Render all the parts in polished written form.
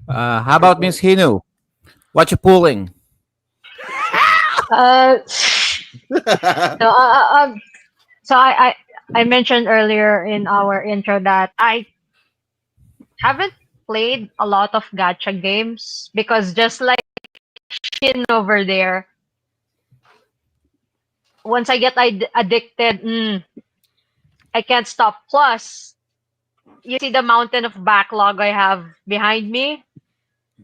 How about Miss Hinu? What you pulling? Uh, so, so I mentioned earlier in our intro that I haven't played a lot of gacha games because just like Shin over there, once I get addicted, I can't stop. Plus, you see the mountain of backlog I have behind me.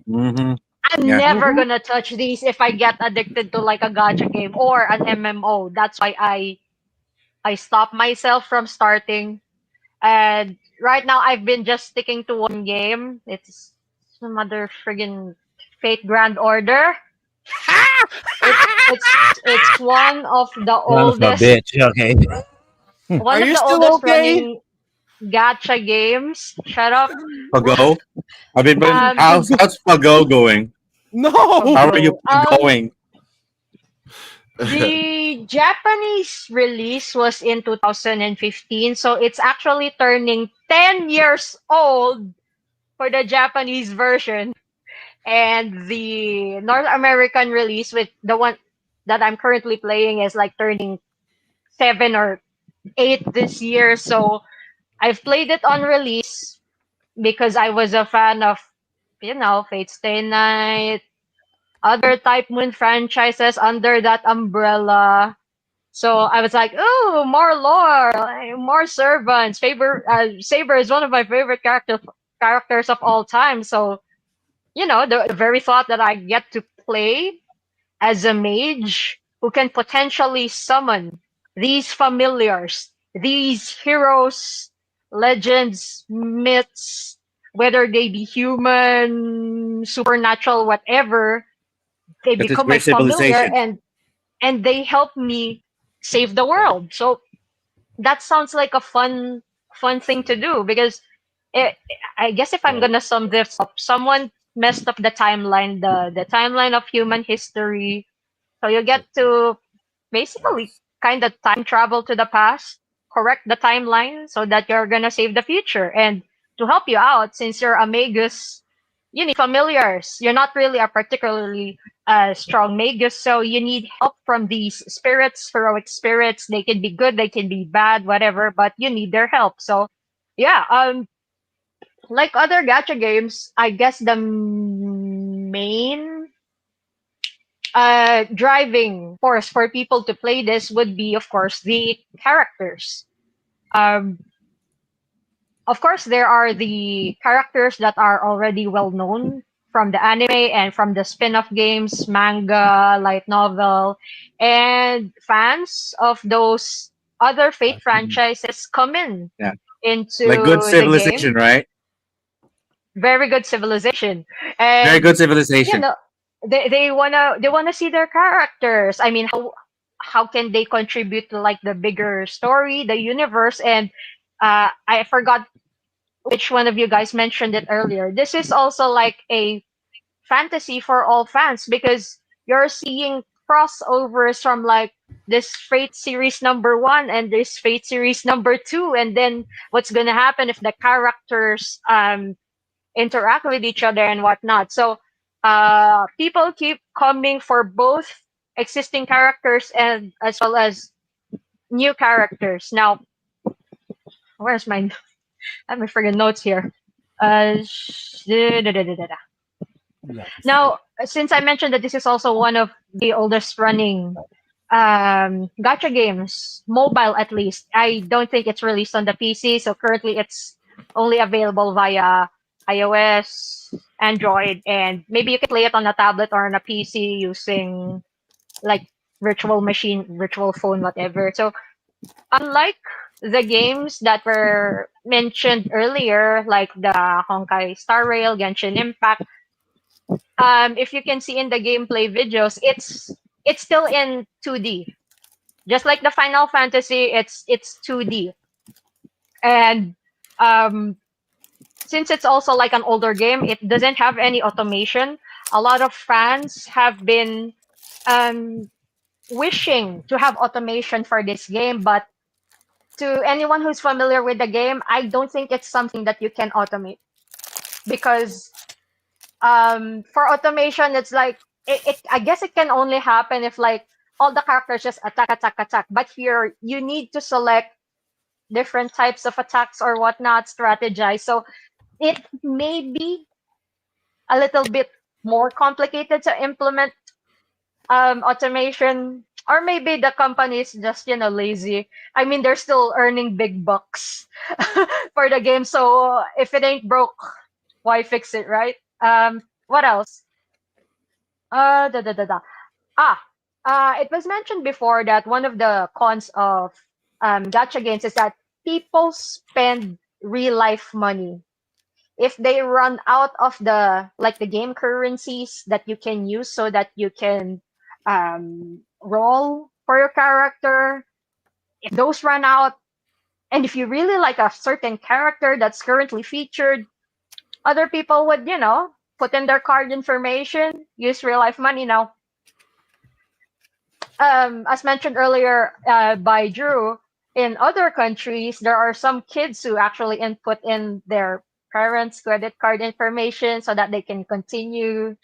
Mm-hmm. I'm Yeah. never Mm-hmm. gonna touch these if I get addicted to like a gacha game or an MMO. That's why I stop myself from starting. And right now I've been just sticking to one game. It's some other friggin' Fate Grand Order. It's one of the Son of a oldest bitch. Okay. Are you still okay? running gacha games. Shut up. Pago? I've been Um, how's Pago going? No. How are you Pago. going? The Japanese release was in 2015, so it's actually turning 10 years old for the Japanese version. And the North American release with the one that I'm currently playing is like turning 7 or 8 this year. So I've played it on release because I was a fan of, Fate Stay Night, other Type Moon franchises under that umbrella. So I was like, oh, more lore, like, more servants. Saber is one of my favorite characters of all time. So the very thought that I get to play as a mage who can potentially summon these familiars, these heroes, legends, myths, whether they be human, supernatural, whatever, they Because it's become my great familiar civilization. and they help me save the world. So that sounds like a fun thing to do because it, I guess if I'm gonna sum this up, someone messed up the timeline of human history. So you get to basically kind of time travel to the past, correct the timeline so that you're gonna save the future. And to help you out, since you're a magus, you need familiars. You're not really a particularly strong magus, so you need help from these spirits, heroic spirits. They can be good, they can be bad, whatever, but you need their help. So yeah, like other gacha games, I guess the main driving force for people to play this would be, of course, the characters. Um, of course, there are the characters that are already well known from the anime and from the spin off games, manga, light novel, and fans of those other Fate franchises come in Yeah. Like good into the civilization, game. right? Very good civilization. Very good And you civilization. know they wanna see their characters. I mean, how can they contribute to like the bigger story, the universe? And I forgot which one of you guys mentioned it earlier. This is also like a fantasy for all fans because you're seeing crossovers from like this Fate series number one and this Fate series number two, and then what's gonna happen if the characters interact with each other and whatnot. So people keep coming for both existing characters and as well as new characters. Now, where's my I have my friggin' notes here. Da, da, da, da, da. Now, since I mentioned that this is also one of the oldest running gacha games, mobile at least, I don't think it's released on the PC. So currently, it's only available via iOS, Android, and maybe you can play it on a tablet or on a PC using like virtual machine, virtual phone, whatever. So unlike the games that were mentioned earlier, like the Honkai Star Rail, Genshin Impact, if you can see in the gameplay videos, it's still in 2D. Just like the Final Fantasy, it's 2D. And um, since it's also like an older game, it doesn't have any automation. A lot of fans have been um, wishing to have automation for this game, but to anyone who's familiar with the game, I don't think it's something that you can automate because For automation, it's like I guess it can only happen if like all the characters just attack, attack, attack. But here you need to select different types of attacks or whatnot, strategize. So it may be a little bit more complicated to implement automation, or maybe the company is just lazy. I mean, they're still earning big bucks for the game, so if it ain't broke, why fix it, right? What else? Da, da, da, da. Ah, it was mentioned before that one of the cons of gacha games is that people spend real life money. If they run out of the game currencies that you can use so that you can roll for your character, if those run out, and if you really like a certain character that's currently featured, other people would put in their card information, use real life money. Now, as mentioned earlier by Drew, in other countries, there are some kids who actually input in their parents' credit card information so that they can continue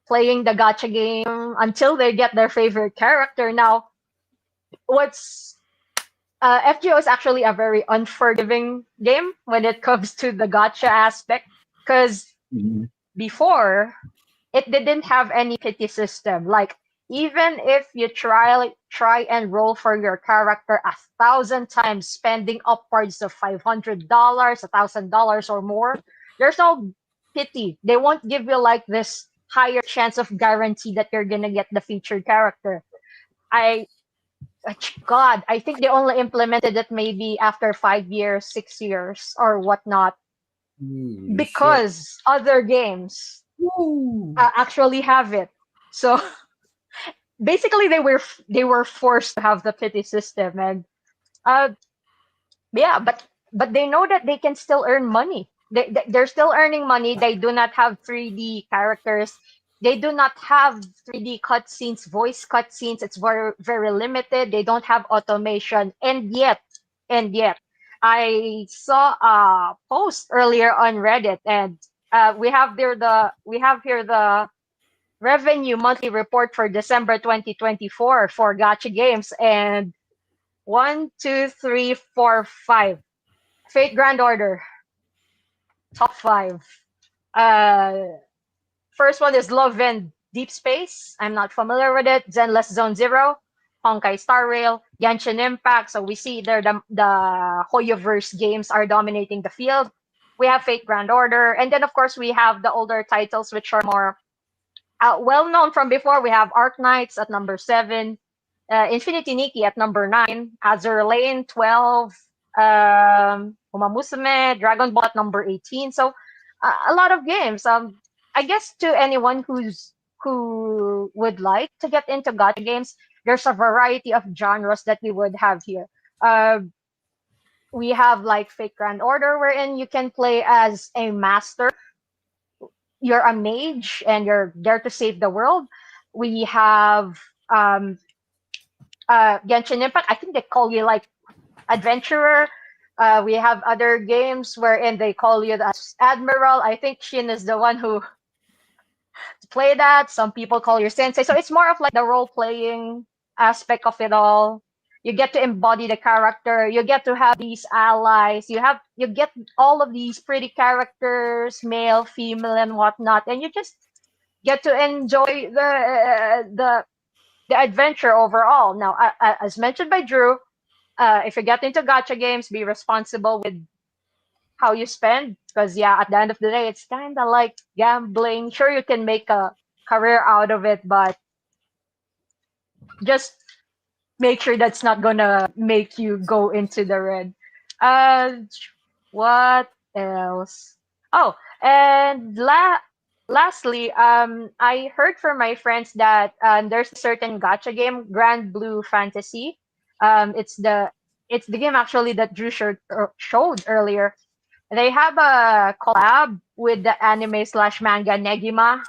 playing the gacha game until they get their favorite character. Now, what's FGO is actually a very unforgiving game when it comes to the gacha aspect because Mhm. before it didn't have any pity system. Like even if you try and roll for your character 1,000 times, spending upwards of $500, $1,000 or more, there's no pity. They won't give you like this higher chance of guarantee that you're gonna get the featured character. I God, I think they only implemented it maybe after 5 years, 6 years, or whatnot, Shit. because other games Woo. actually have it. So basically they were forced to have the pity system, and uh yeah, but they know that they can still earn money. They're still earning money. They do not have 3D characters. They do not have 3D cutscenes, voice cutscenes. It's very very limited. They don't have automation, and yet I saw a post earlier on Reddit, and we have here the revenue monthly report for December 2024 for Gacha games, and one, two, three, four, five. Fate Grand Order, top five. Uh, First one is Love and Deep Space. I'm not familiar with it. Zenless Zone Zero, Honkai Star Rail, Genshin Impact. So we see there the Hoyoverse games are dominating the field. We have Fate Grand Order, and then of course we have the older titles which are more well known from before. We have Arc Knights at number 7, Infinity Nikki at number 9, Azur Lane 12, Umamusume, Dragon Ball at number 18. So a lot of games. I guess to anyone who would like to get into gacha games, there's a variety of genres that we would have here. Uh, we have like Fate Grand Order, wherein you can play as a master. You're a mage and you're there to save the world. We have um, Genshin Impact. I think they call you like adventurer. We have other games wherein they call you as admiral. I think Shin is the one who play that. Some people call you sensei. So it's more of like the role playing aspect of it all. You get to embody the character. You get to have these allies. You get all of these pretty characters, male, female, and whatnot, and you just get to enjoy the adventure overall. Now, as mentioned by Drew, if you get into gacha games, be responsible with how you spend, because yeah, at the end of the day, it's kind of like gambling. Sure, you can make a career out of it, but just make sure that's not gonna make you go into the red. Uh, what else? Oh, and lastly, I heard from my friends that there's a certain gacha game, Grand Blue Fantasy. It's the game actually that Drew showed earlier. They have a collab with the anime slash manga Negima.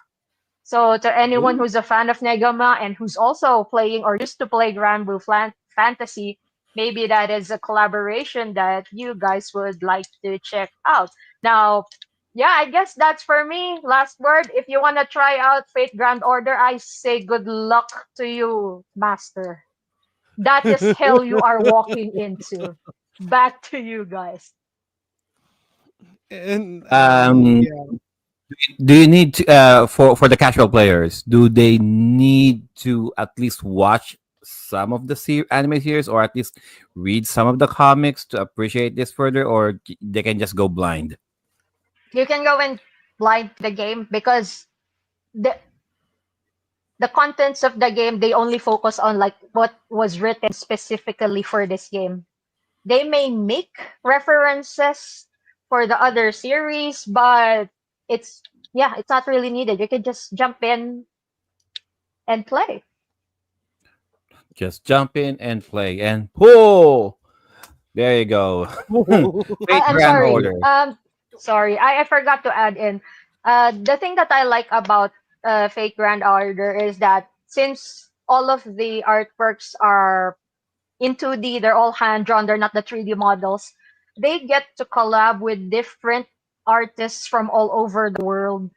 So to anyone Ooh. who's a fan of Negama and who's also playing or used to play Grand Blue Fantasy, maybe that is a collaboration that you guys would like to check out. Now, yeah, I guess that's for me. Last word. If you want to try out Fate Grand Order, I say good luck to you, Master. That is hell you are walking into. Back to you guys. And Um, yeah. do you need to, for the casual players? Do they need to at least watch some of the anime series, or at least read some of the comics to appreciate this further, or they can just go blind? You can go in blind the game because the the contents of the game they only focus on like what was written specifically for this game. They may make references for the other series, but it's yeah, it's not really needed. You can just jump in and play. Just jump in and play, and pull. There you go. Fate I'm Grand sorry. Order. Sorry, I forgot to add in. The thing that I like about Fake Grand Order is that since all of the artworks are in 2D, they're all hand drawn, they're not the 3D models. They get to collab with different artists from all over the world.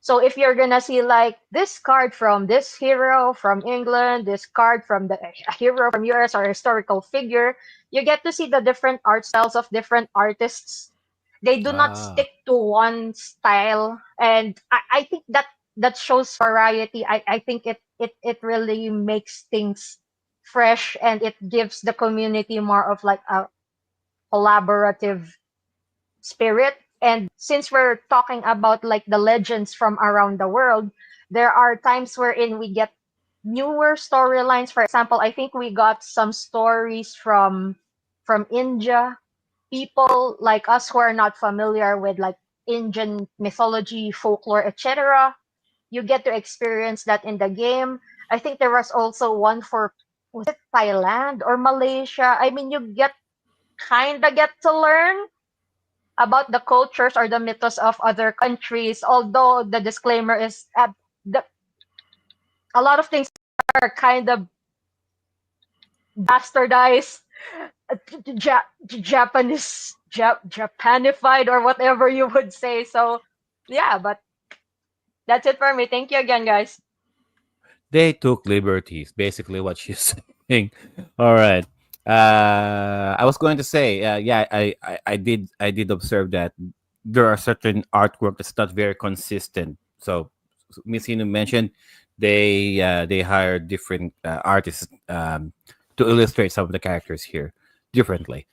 So if you're gonna see like this card from this hero from England, this card from the a hero from US or a historical figure, you get to see the different art styles of different artists. They do not Ah, stick to one style, and I think that that shows variety. I think it really makes things fresh and it gives the community more of like a collaborative spirit. And since we're talking about like the legends from around the world, there are times wherein we get newer storylines. For example, I think we got some stories from India. People like us who are not familiar with like Indian mythology, folklore, etc. You get to experience that in the game. I think there was also one for was it Thailand or Malaysia? I mean, you get to learn about the cultures or the mythos of other countries. Although the disclaimer is the, a lot of things are kind of bastardized, Japanese, Japanified, or whatever you would say. So, yeah, but that's it for me. Thank you again, guys. they took liberties. Basically, what she's saying. All right. I was going to say, yeah, I did observe that there are certain artwork that's not very consistent. So, Miss Hinu mentioned they hired different artists to illustrate some of the characters here differently.